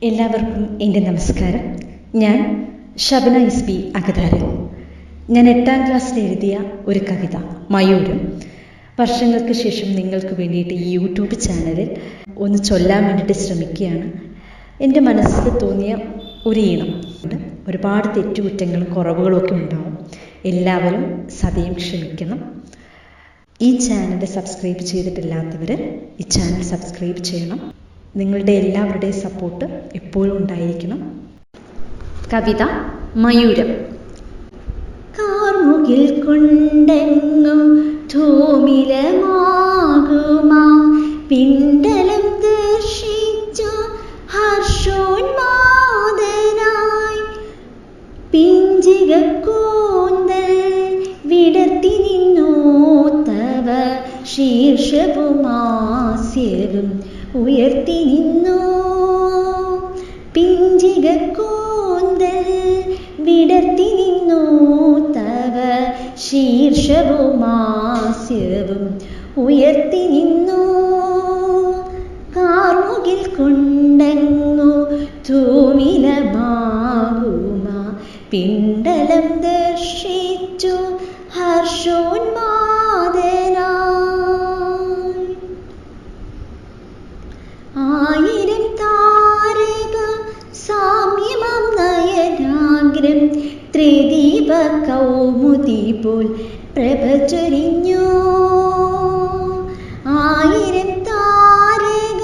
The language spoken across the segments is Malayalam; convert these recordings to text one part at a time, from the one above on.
എല്ലാവർക്കും എൻ്റെ നമസ്കാരം. ഞാൻ ഷബന എസ്.പി. അകതാരൻ. ഞാൻ 8ാം ക്ലാസ്സിൽ എഴുതിയ ഒരു കവിത മയൂരം വർഷങ്ങൾക്ക് ശേഷം നിങ്ങൾക്ക് വേണ്ടിയിട്ട് ഈ യൂട്യൂബ് ചാനലിൽ ഒന്ന് ചൊല്ലാൻ വേണ്ടിയിട്ട് ശ്രമിക്കുകയാണ്. എൻ്റെ മനസ്സിൽ തോന്നിയ ഒരു ഈണം. ഒരുപാട് തെറ്റുകുറ്റങ്ങളും കുറവുകളും ഒക്കെ ഉണ്ടാവും. എല്ലാവരും സദയം ക്ഷമിക്കണം. ഈ ചാനൽ സബ്സ്ക്രൈബ് ചെയ്തിട്ടില്ലാത്തവർ ഈ ചാനൽ സബ്സ്ക്രൈബ് ചെയ്യണം. നിങ്ങളുടെ എല്ലാവരുടെയും സപ്പോർട്ട് എപ്പോഴും ഉണ്ടായിരിക്കണം. കവിത മയൂരം. കാർമുകിൽ കൊണ്ടെങ്ങും ധൂമിലമാകുമാ പിണ്ടലം ദർശിച്ചു ഹർഷോന്മാദനായി പിഞ്ചിക കൂന്തൽ വിടർത്തി നിന്നു തവ ശീർഷവുമാസ്യവും ഉയർത്തി നിന്നു. പിഞ്ചിക കൂന്തൽ വിടർത്തി നിന്നു തവ ശീർഷവുമാസ്യവും ഉയർത്തി നിന്നു. കാർമുകിൽ കൊണ്ടെങ്ങു ധൂമിലമാകുമാ പിണ്ടലം ദർശിച്ചു ഹർഷോന്മാദനായി. ആയിരം താരക സാമ്യമം നയനാഗ്രം ത്രിദീപ കൗമുദി പോൽ പ്രഭ ചൊരിഞ്ഞു. ആയിരം താരക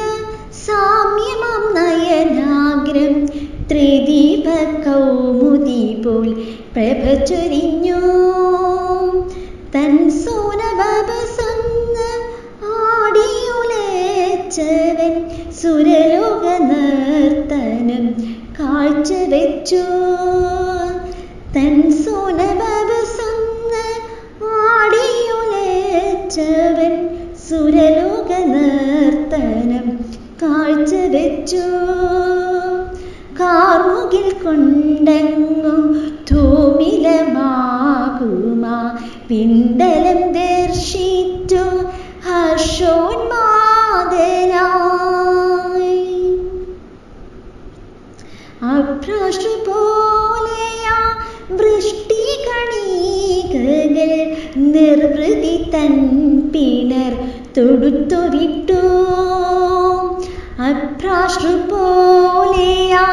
സാമ്യമം നയനാഗ്രം ത്രിദീപ കൗമുദി പോൽ പ്രഭ ചൊരിഞ്ഞു. തൻ സോനവസന്ന് ആടിയുലച്ചവൻ സുരലോക നർത്തനം കാഴ്ചവെച്ചു. തൻ സോനവസന്ന് ആടിയുലച്ചവൻ സുരലോക നർത്തനം കാഴ്ചവെച്ചു. കാർമുകിൽ കൊണ്ടെങ്ങു ധൂമിലമാകുമാ പിണ്ടലം ദർശിച്ചു ഹർഷോന്മാദനായി. അഭ്രാഷ്ട്ര പോലെയാ വൃഷ്ടി കണികകൾ നിർവൃതി തൻ പിണർ തൊടുത്തു വിട്ടു. അഭ്രാഷ്ട്ര പോലെയാ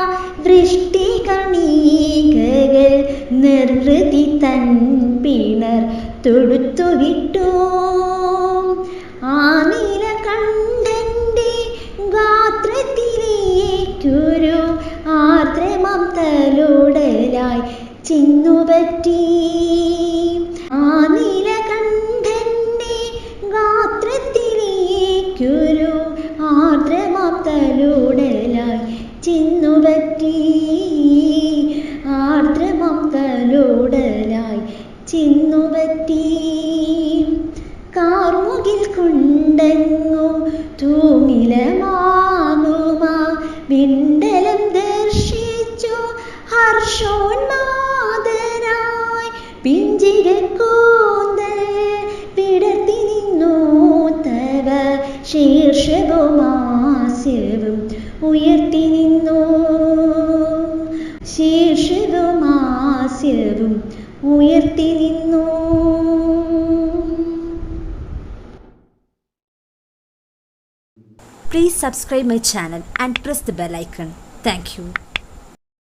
വൃഷ്ടി കണികകൾ നിർവൃതി തൻ പിണർ തൊടുത്തു വിട്ടു. ആ നീലകണ്ഠന്റെ ഗാത്രത്തിലേക്കൊരു ആർദ്രമം തലോടലായി ചിന്നുപറ്റി. ആ നീലകണ്ഠന്റെ ഗാത്രത്തിലേക്കൊരു ആർദ്രമം തലോടലായി ചിന്നുപറ്റി. ആർദ്രമം തലോടലായി ചിന്നുപറ്റി. കാർമുകിൽ കൊണ്ടെങ്ങു ധൂമിലമാകുമാ പിണ്ടലം ദർശിച്ചു ഹർഷോന്മാദനായി. പിഞ്ചിക കൂന്തൽ വിടർത്തി നിന്നു തവ ശീർഷവുമാസ്യവും ഉയർത്തി നിന്നു. ശീർഷവുമാസ്യവും ഉയർത്തി നിന്നു. Please subscribe my channel and press the bell icon. Thank you.